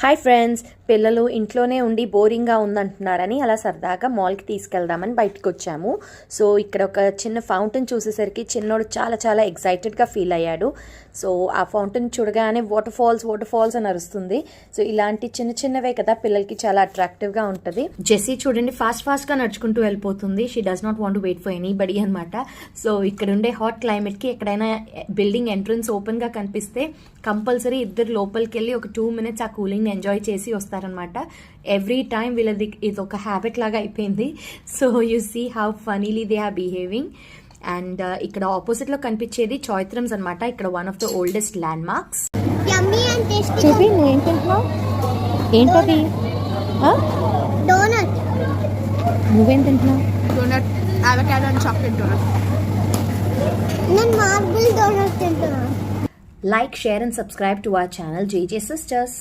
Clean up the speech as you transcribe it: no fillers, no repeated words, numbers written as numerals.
Hi friends, పిల్లలు ఇంట్లోనే ఉండి బోరింగ్గా ఉందంటున్నారని అలా సరదాగా మాల్కి తీసుకెళ్దామని బయటకు వచ్చాము. సో ఇక్కడ ఒక చిన్న ఫౌంటైన్ చూసేసరికి చిన్నోడు చాలా చాలా ఎక్సైటెడ్గా ఫీల్ అయ్యాడు. సో ఆ ఫౌంటైన్ చూడగానే వాటర్ ఫాల్స్ అని అరుస్తుంది. సో ఇలాంటి చిన్న చిన్నవే కదా పిల్లలకి చాలా అట్రాక్టివ్గా ఉంటుంది. జెస్సీ చూడండి ఫాస్ట్గా నడుచుకుంటూ వెళ్ళిపోతుంది. She does not want to wait for anybody అనమాట. సో ఇక్కడ ఉండే హాట్ క్లైమేట్కి ఎక్కడైనా బిల్డింగ్ ఎంట్రన్స్ ఓపెన్గా కనిపిస్తే కంపల్సరీ ఇద్దరు లోపలికి వెళ్ళి ఒక 2 minutes ఆ కూలింగ్ ఎంజాయ్ చేసి వస్తారనమాట. ఎవ్రీ టైమ్ వీళ్ళది ఇది ఒక హ్యాబిట్ లాగా అయిపోయింది. So you see how funnily they are behaving. And ఇక్కడ ఆపోజిట్ లో కనిపించేది చైత్రమ్స్ అనమాట. ఇక్కడ one of the oldest landmarks. చెప్పి నువ్వేం తింటున్నావు? ఏంటది? డోనట్. నువ్వేం తింటున్నావు? Donut, avocado and chocolate donut. నేను మార్బుల్ డోనట్ తింటున్నాను. Like, share and subscribe to our channel JJ Sisters.